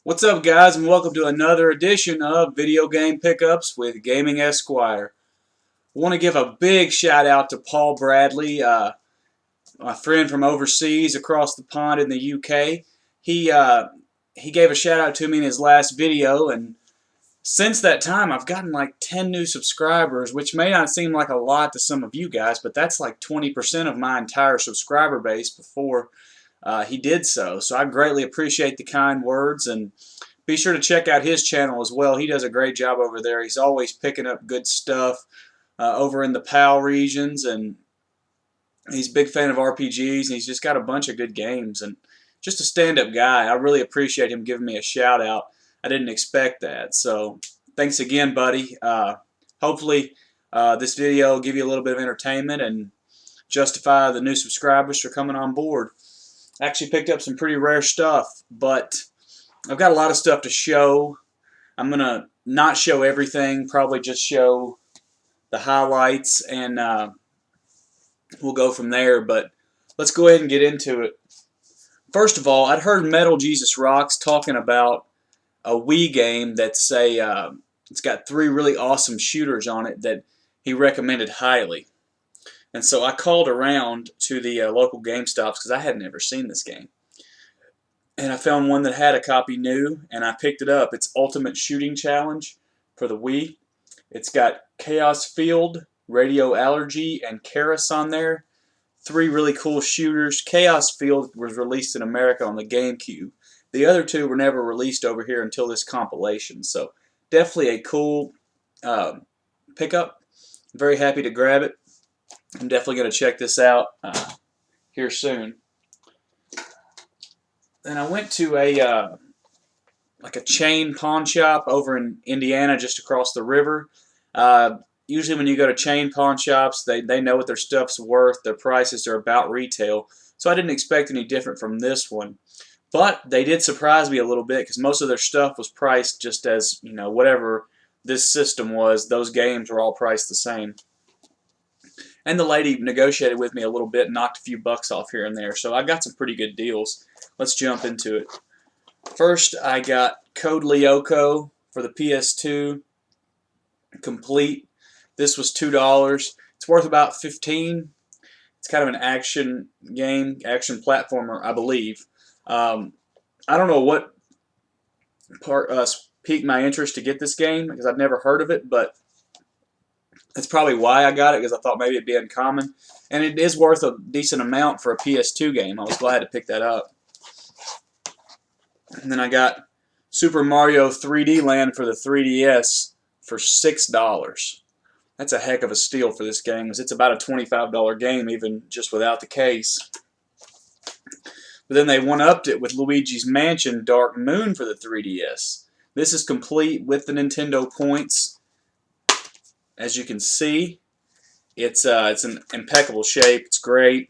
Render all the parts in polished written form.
What's up, guys, and welcome to another edition of Video Game Pickups with Gaming Esquire. I want to give a big shout out to Paul Bradley, my friend from overseas across the pond in the UK. He gave a shout out to me in his last video, and since that time I've gotten like 10 new subscribers, which may not seem like a lot to some of you guys, but that's like 20% of my entire subscriber base before he did so. So I greatly appreciate the kind words, and be sure to check out his channel as well. He does a great job over there. He's always picking up good stuff over in the PAL regions, and he's a big fan of RPGs, and he's just got a bunch of good games, and just a stand-up guy. I really appreciate him giving me a shout out. I didn't expect that, so thanks again, buddy. Hopefully this video will give you a little bit of entertainment and justify the new subscribers for coming on board. I actually picked up some pretty rare stuff, but I've got a lot of stuff to show. I'm going to not show everything, probably just show the highlights, and we'll go from there, but let's go ahead and get into it. First of all, I'd heard Metal Jesus Rocks talking about a Wii game that's it's got 3 really awesome shooters on it that he recommended highly. And so I called around to the local GameStops because I had never seen this game. And I found one that had a copy new, and I picked it up. It's Ultimate Shooting Challenge for the Wii. It's got Chaos Field, Radio Allergy, and Karis on there. 3 really cool shooters. Chaos Field was released in America on the GameCube. The other 2 were never released over here until this compilation. So definitely a cool pickup. I'm very happy to grab it. I'm definitely going to check this out here soon. Then I went to like a chain pawn shop over in Indiana, just across the river. Usually when you go to chain pawn shops, they know what their stuff's worth. Their prices are about retail. So I didn't expect any different from this one. But they did surprise me a little bit because most of their stuff was priced just as, you know, whatever this system was, those games were all priced the same. And the lady negotiated with me a little bit, knocked a few bucks off here and there. So I got some pretty good deals. Let's jump into it. First, I got Code Lyoko for the PS2 complete. This was $2. It's worth about $15. It's kind of an action game, action platformer, I believe. I don't know what part piqued my interest to get this game because I've never heard of it, but that's probably why I got it, because I thought maybe it'd be uncommon. And it is worth a decent amount for a PS2 game. I was glad to pick that up. And then I got Super Mario 3D Land for the 3DS for $6. That's a heck of a steal for this game, because it's about a $25 game even just without the case. But then they one-upped it with Luigi's Mansion Dark Moon for the 3DS. This is complete with the Nintendo points. As you can see, it's an impeccable shape. It's great.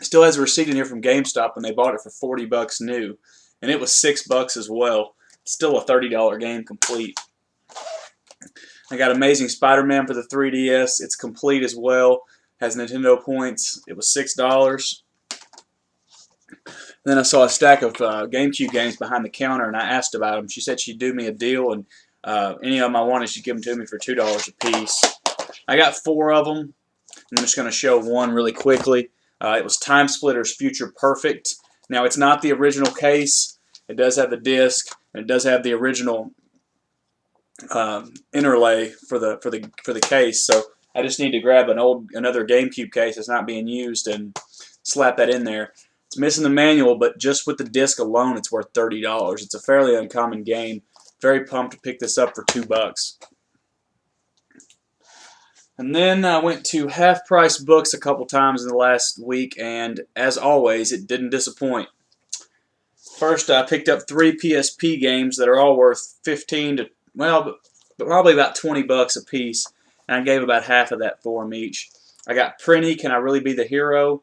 Still has a receipt in here from GameStop when they bought it for $40 new, and it was $6 as well. Still a $30 game complete. I got Amazing Spider-Man for the 3DS. It's complete as well. Has Nintendo points. It was $6. Then I saw a stack of GameCube games behind the counter, and I asked about them. She said she'd do me a deal, and any of them I wanted, she'd give them to me for $2 a piece. I got 4 of them. I'm just going to show one really quickly. It was Time Splitters Future Perfect. Now, it's not the original case. It does have the disc, and it does have the original interlay for the case. So I just need to grab another GameCube case that's not being used and slap that in there. It's missing the manual, but just with the disc alone, it's worth $30. It's a fairly uncommon game. Very pumped to pick this up for $2. And then I went to Half Price Books a couple times in the last week, and as always, it didn't disappoint. First, I picked up 3 PSP games that are all worth 15 to, well, probably about $20 a piece, and I gave about half of that for them each. I got Prinny, Can I Really Be the Hero?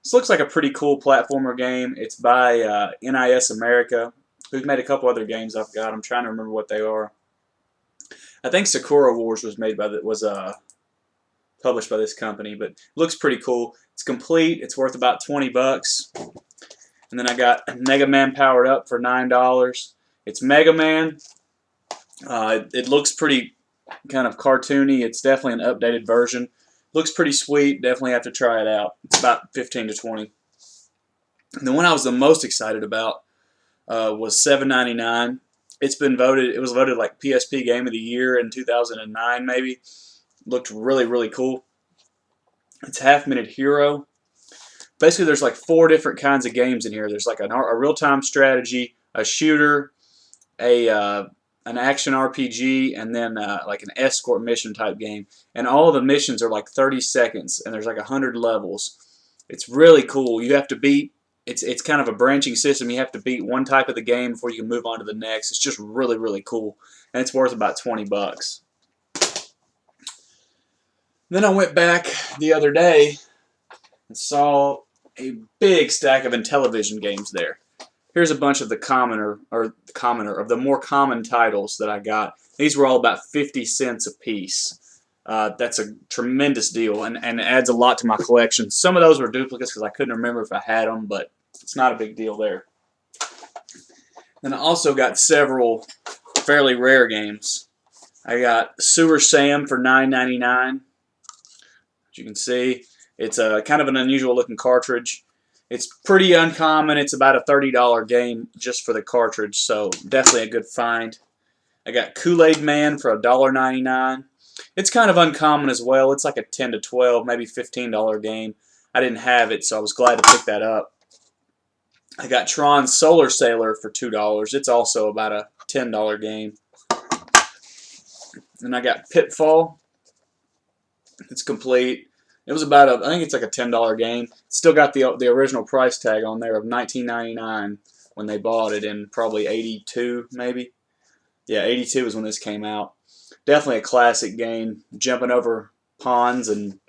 This looks like a pretty cool platformer game. It's by NIS America, who's made a couple other games I've got. I'm trying to remember what they are. I think Sakura Wars was published by this company, but it looks pretty cool. It's complete. It's worth about $20. And then I got Mega Man Powered Up for $9. It's Mega Man. It looks pretty kind of cartoony. It's definitely an updated version. Looks pretty sweet. Definitely have to try it out. It's about 15 to 20. And the one I was the most excited about was $7.99. It's been voted. It was voted like PSP Game of the Year in 2009, maybe. Looked really, really cool. It's Half Minute Hero. Basically, there's like 4 different kinds of games in here. There's like a real-time strategy, a shooter, an action RPG, and then like an escort mission type game. And all of the missions are like 30 seconds, and there's like 100 levels. It's really cool. You have to beat. It's kind of a branching system. You have to beat one type of the game before you can move on to the next. It's just really, really cool, and it's worth about 20 bucks. Then I went back the other day and saw a big stack of Intellivision games there. Here's a bunch of the more common titles that I got. These were all about 50 cents a piece. That's a tremendous deal and adds a lot to my collection. Some of those were duplicates because I couldn't remember if I had them, but it's not a big deal there. Then I also got several fairly rare games. I got Sewer Sam for $9.99. As you can see, it's a kind of an unusual looking cartridge. It's pretty uncommon. It's about a $30 game just for the cartridge, so definitely a good find. I got Kool-Aid Man for $1.99. It's kind of uncommon as well. It's like a $10 to $12, maybe $15 game. I didn't have it, so I was glad to pick that up. I got Tron Solar Sailor for $2. It's also about a $10 game. And I got Pitfall. It's complete. It was about I think it's like a $10 game. It's still got the original price tag on there of $19.99 when they bought it in probably 82 maybe. Yeah, 82 is when this came out. Definitely a classic game. Jumping over ponds and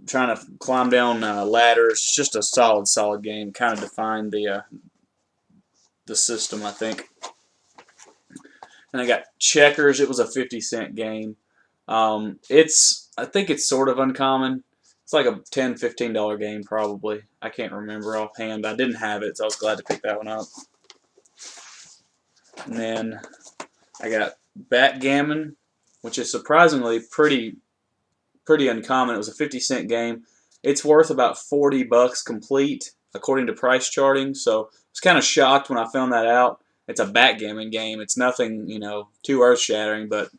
trying to climb down ladders. It's just a solid game. Kind of defined the system, I think. And I got Checkers. It was a 50-cent game. I think it's sort of uncommon. It's like a $10, $15 game probably. I can't remember offhand, but I didn't have it, so I was glad to pick that one up. And then I got Backgammon, which is surprisingly pretty uncommon. It was a 50-cent game. It's worth about 40 bucks complete, according to price charting, so I was kind of shocked when I found that out. It's a backgammon game. It's nothing, too earth-shattering, but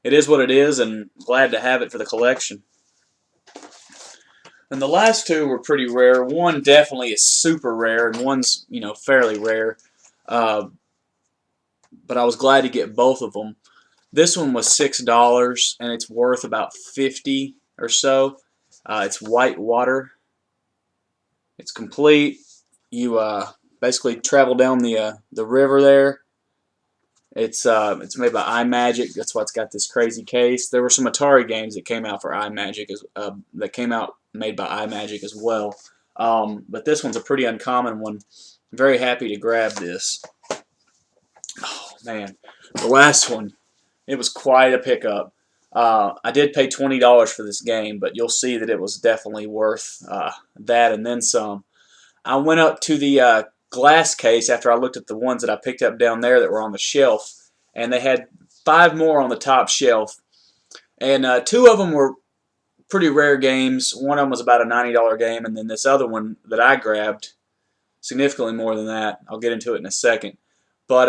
it is what it is, and glad to have it for the collection. And the last two were pretty rare. One definitely is super rare, and one's, fairly rare. But I was glad to get both of them. This one was $6, and it's worth about 50 or so. It's White Water. It's complete. You basically travel down the river there. It's made by iMagic. That's why it's got this crazy case. There were some Atari games that came out for iMagic made by iMagic as well. But this one's a pretty uncommon one. I'm very happy to grab this. Oh man, the last one, it was quite a pickup. I did pay $20 for this game, but you'll see that it was definitely worth that and then some. I went up to the glass case after I looked at the ones that I picked up down there that were on the shelf, and they had 5 more on the top shelf, and 2 of them were pretty rare games. One of them was about a $90 game, and then this other one that I grabbed, significantly more than that. I'll get into it in a second. But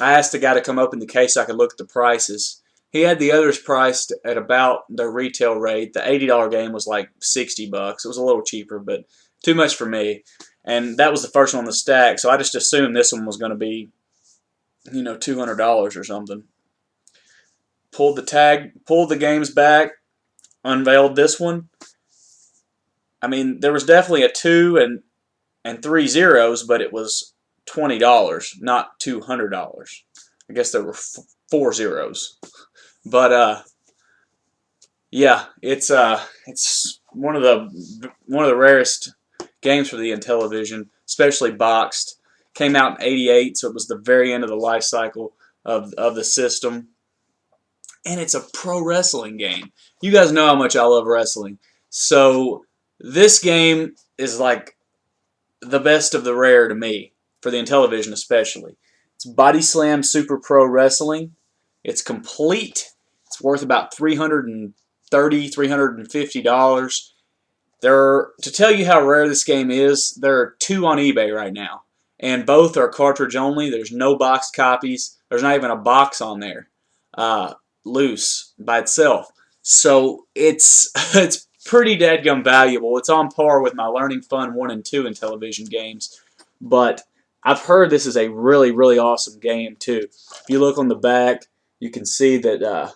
I asked the guy to come open the case so I could look at the prices. He had the others priced at about their retail rate. The $80 game was like 60 bucks. It was a little cheaper, but too much for me. And that was the first one on the stack, so I just assumed this one was going to be, $200 or something. Pulled the games back, unveiled this one. I mean, there was definitely a 2 and 3 zeros, but it was $20, not $200. I guess there were 4 zeros. But yeah, it's one of the rarest games for the Intellivision, especially boxed. Came out in '88, so it was the very end of the life cycle of the system. And it's a pro wrestling game. You guys know how much I love wrestling. So this game is like the best of the rare to me, for the Intellivision especially. It's Body Slam Super Pro Wrestling. It's complete. It's worth about $330, $350. To tell you how rare this game is, there are 2 on eBay right now, and both are cartridge only. There's no boxed copies. There's not even a box on there, loose by itself. So it's it's pretty dadgum valuable. It's on par with my Learning Fun 1 and 2 Intellivision games, but I've heard this is a really, really awesome game too. If you look on the back, you can see that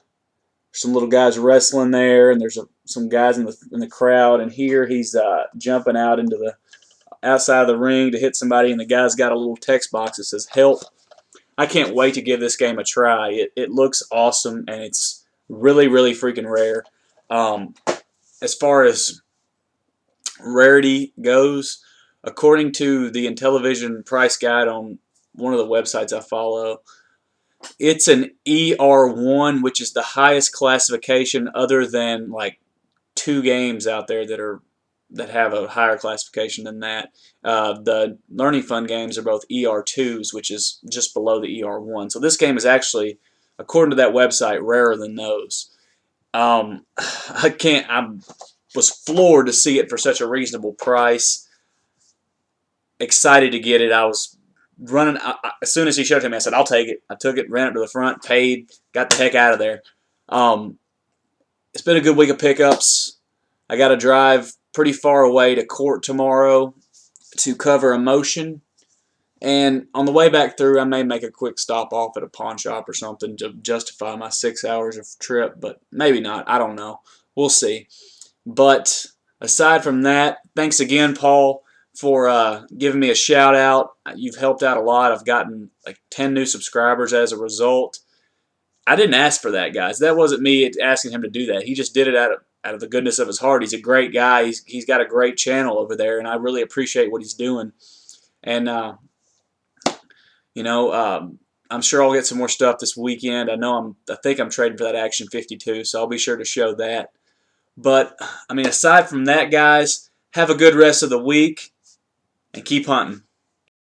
some little guys wrestling there, and there's some guys in the crowd. And here he's jumping out into the outside of the ring to hit somebody, and the guy's got a little text box that says "Help." I can't wait to give this game a try. It looks awesome, and it's really, really freaking rare. As far as rarity goes, according to the Intellivision price guide on one of the websites I follow, it's an ER1, which is the highest classification other than like 2 games out there that have a higher classification than that. The Learning Fun games are both ER2s, which is just below the ER1. So this game is actually, according to that website, rarer than those. I was floored to see it for such a reasonable price. Excited to get it. I was running. As soon as he showed it to me, I said, "I'll take it." I took it, ran it to the front, paid, got the heck out of there. It's been a good week of pickups. I got to drive pretty far away to court tomorrow to cover a motion. And on the way back through, I may make a quick stop off at a pawn shop or something to justify my 6 hours of trip, but maybe not. I don't know. We'll see. But aside from that, thanks again, Paul, for giving me a shout out. You've helped out a lot. I've gotten like 10 new subscribers as a result. I didn't ask for that, guys. That wasn't me asking him to do that. He just did it out of the goodness of his heart. He's a great guy. He's got a great channel over there, and I really appreciate what he's doing. And I'm sure I'll get some more stuff this weekend. I think I'm trading for that Action 52, so I'll be sure to show that. But I mean, aside from that, guys, have a good rest of the week and keep hunting.